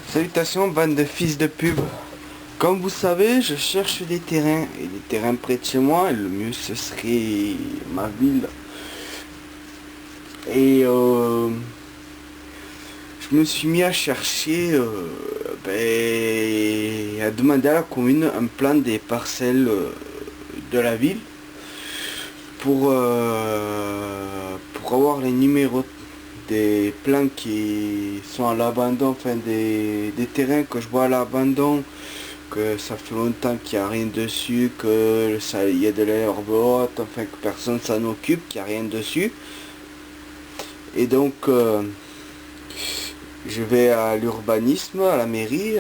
Salutations bande de fils de pub. Comme vous savez, je cherche des terrains. Et des terrains près de chez moi, le mieux ce serait ma ville. Et je me suis mis à chercher, à demander à la commune un plan des parcelles de la ville pour avoir les numéros des plans qui sont à l'abandon, enfin des terrains que je vois à l'abandon, que ça fait longtemps qu'il n'y a rien dessus, que ça, il y a de l'herbe haute, enfin que personne s'en occupe, qu'il n'y a rien dessus. Et donc je vais à l'urbanisme, à la mairie,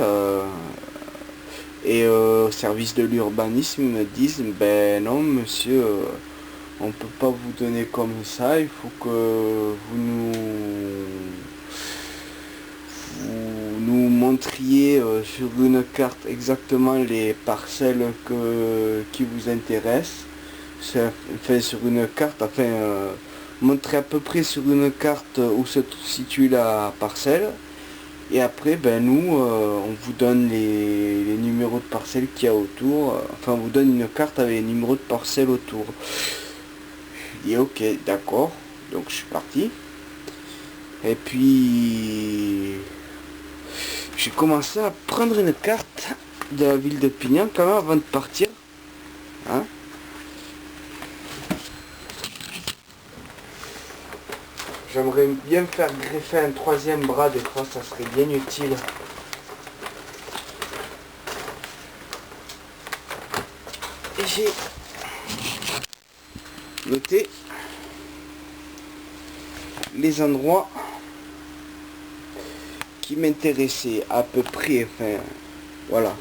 et au service de l'urbanisme, ils me disent ben non monsieur, on peut pas vous donner comme ça, il faut que vous nous montriez sur une carte exactement les parcelles qui vous intéressent. Enfin, sur une carte, enfin, montrer à peu près sur une carte où se situe la parcelle. Et après, ben nous, on vous donne les numéros de parcelles qu'il y a autour. Enfin, on vous donne une carte avec les numéros de parcelles autour. Je dis ok, d'accord. Donc je suis parti. Et puis j'ai commencé à prendre une carte de la ville de Pignan quand même avant de partir. Hein. J'aimerais bien faire greffer un troisième bras, des fois ça serait bien utile. Et j'ai noté les endroits qui m'intéressaient à peu près, enfin voilà.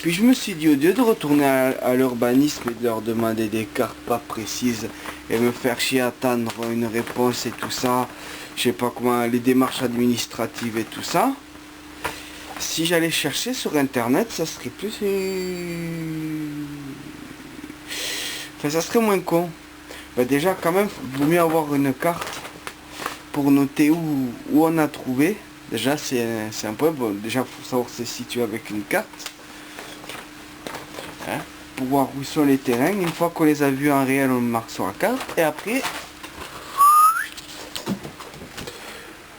Puis je me suis dit, au lieu de retourner à l'urbanisme et de leur demander des cartes pas précises et me faire chier à attendre une réponse et tout ça, je sais pas comment, les démarches administratives et tout ça, si j'allais chercher sur internet, ça serait plus... Enfin, ça serait moins con. Ben déjà, quand même, il vaut mieux avoir une carte pour noter où on a trouvé. Déjà, c'est un point. Bon, déjà, il faut savoir se situer avec une carte. Hein, pour voir où sont les terrains. Une fois qu'on les a vus en réel, on le marque sur la carte. Et après...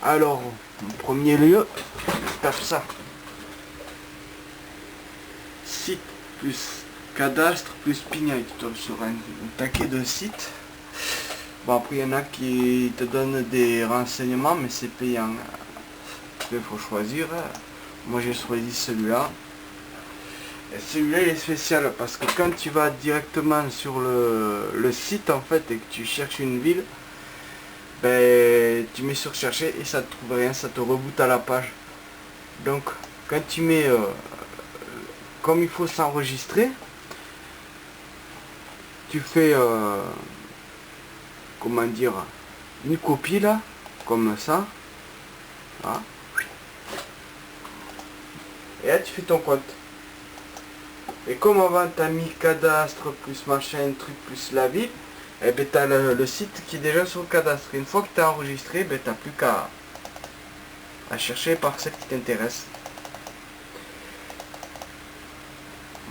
Alors, en premier lieu, je tape ça. Site plus cadastre plus Pignan. Tu tombes sur un paquet de sites. Bon, après, il y en a qui te donnent des renseignements, mais c'est payant. Il faut choisir. Moi, j'ai choisi celui-là. Et celui-là, il est spécial parce que quand tu vas directement sur le site, en fait, et que tu cherches une ville, ben, tu mets sur chercher et ça ne trouve rien, ça te reboot à la page. Donc, quand tu mets, comme il faut s'enregistrer, tu fais... comment dire, une copie là, comme ça, voilà. Et là tu fais ton compte. Et comme avant tu as mis cadastre plus machin truc plus la ville, et ben tu as le site qui est déjà sur le cadastre. Et une fois que tu as enregistré, ben tu n'as plus qu'à chercher les parcelles qui t'intéressent.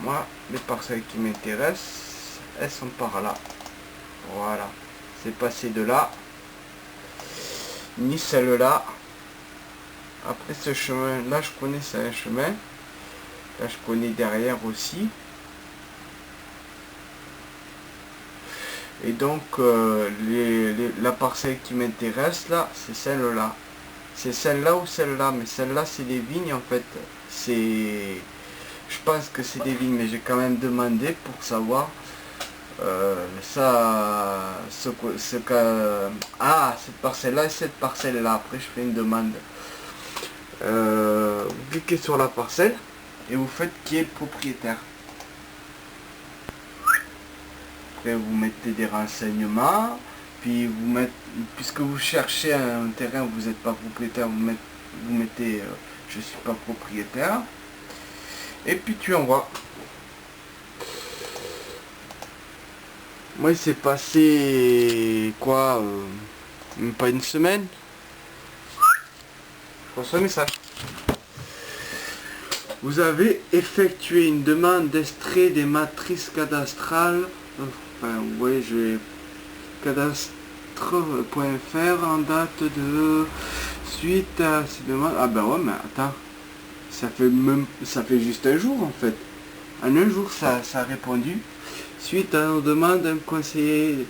Moi, les parcelles qui m'intéressent, elles sont par là. Voilà. C'est passé de là, ni celle-là. Après ce chemin là, je connais, c'est un chemin. Là, je connais derrière aussi. Et donc, la parcelle qui m'intéresse là, c'est celle-là. C'est celle-là ou celle-là, mais celle-là, c'est des vignes en fait. C'est, je pense que c'est des vignes, mais j'ai quand même demandé pour savoir. Cette parcelle là et cette parcelle là, après je fais une demande, vous cliquez sur la parcelle et vous faites qui est le propriétaire, après vous mettez des renseignements, puis vous mettez, puisque vous cherchez un terrain, vous n'êtes pas propriétaire, vous mettez je suis pas propriétaire, et puis tu envoies. Moi, il s'est passé quoi, même pas une semaine. Je reçois un message. Vous avez effectué une demande d'extrait des matrices cadastrales. Enfin, vous voyez, je vais cadastre.fr en date de suite à ces demandes. Ah ben ouais, mais attends, ça fait juste un jour en fait. En un jour, ça a répondu. Suite à nos demandes, un conseiller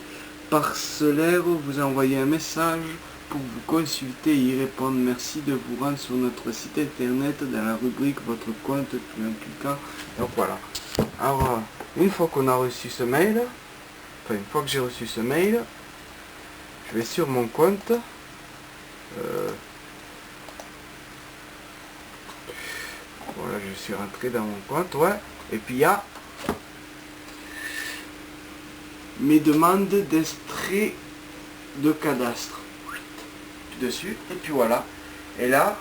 parcellaire vous a envoyé un message pour vous consulter et y répondre. Merci de vous rendre sur notre site internet dans la rubrique votre compte en cliquant. Donc voilà. Alors, une fois qu'on a reçu ce mail, enfin une fois que j'ai reçu ce mail, je vais sur mon compte. Voilà, je suis rentré dans mon compte, ouais. Et puis il y a mes demandes d'extrait de cadastre dessus, et puis voilà. Et là,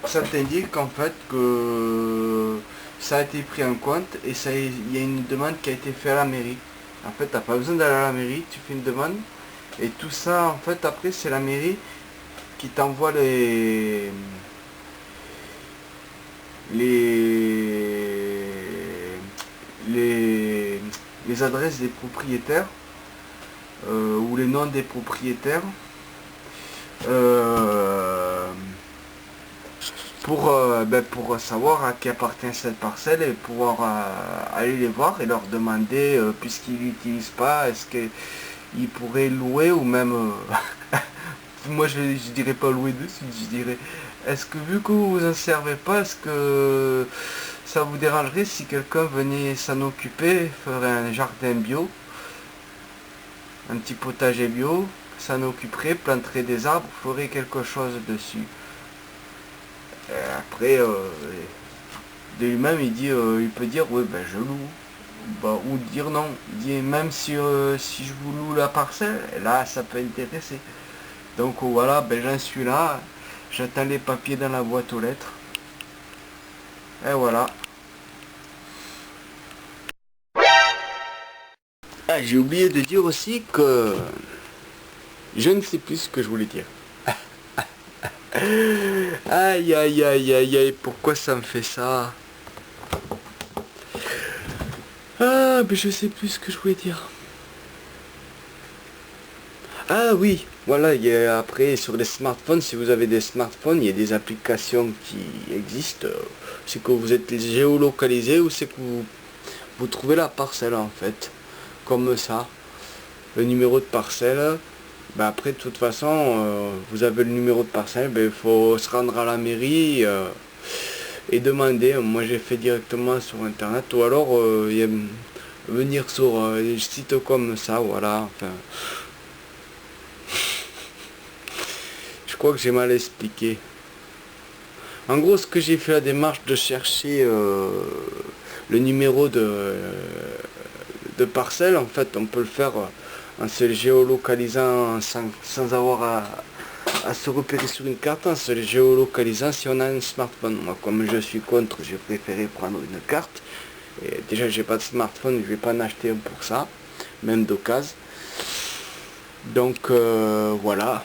ça t'indique en fait que ça a été pris en compte et ça, il y a une demande qui a été faite à la mairie. En fait, t'as pas besoin d'aller à la mairie, tu fais une demande et tout ça, en fait, après c'est la mairie qui t'envoie les adresses des propriétaires ou les noms des propriétaires pour savoir à qui appartient cette parcelle et pouvoir aller les voir et leur demander, puisqu'ils l'utilisent pas, est-ce qu'ils pourraient louer ou même moi je dirais pas louer dessus, je dirais est-ce que vu que vous en servez pas, est-ce que ça vous dérangerait si quelqu'un venait s'en occuper, ferait un jardin bio, un petit potager bio, s'en occuperait, planterait des arbres, ferait quelque chose dessus. Après, de lui-même, il peut dire, oui, ben je loue. Bah, ou dire non. Il dit, même si je vous loue la parcelle, là, ça peut intéresser. Donc voilà, ben j'en suis là. J'attends les papiers dans la boîte aux lettres. Et voilà. Ah, j'ai oublié de dire aussi que je ne sais plus ce que je voulais dire. Aïe aïe aïe aïe aïe, pourquoi ça me fait ça? Ah, mais je sais plus ce que je voulais dire. Ah oui, voilà, il y a, après sur les smartphones, si vous avez des smartphones, il y a des applications qui existent. C'est que vous êtes géolocalisé ou c'est que vous trouvez la parcelle en fait. Comme ça. Le numéro de parcelle. Ben après de toute façon, vous avez le numéro de parcelle, ben, il faut se rendre à la mairie et demander. Moi j'ai fait directement sur internet ou alors venir sur des sites comme ça, voilà. Enfin, je crois que j'ai mal expliqué. En gros, ce que j'ai fait la démarche de chercher le numéro de parcelle, en fait, on peut le faire en se géolocalisant sans avoir à se repérer sur une carte, en se géolocalisant si on a un smartphone. Moi, comme je suis contre, j'ai préféré prendre une carte. Et déjà, j'ai pas de smartphone, je vais pas en acheter un pour ça, même d'occasion. Donc voilà.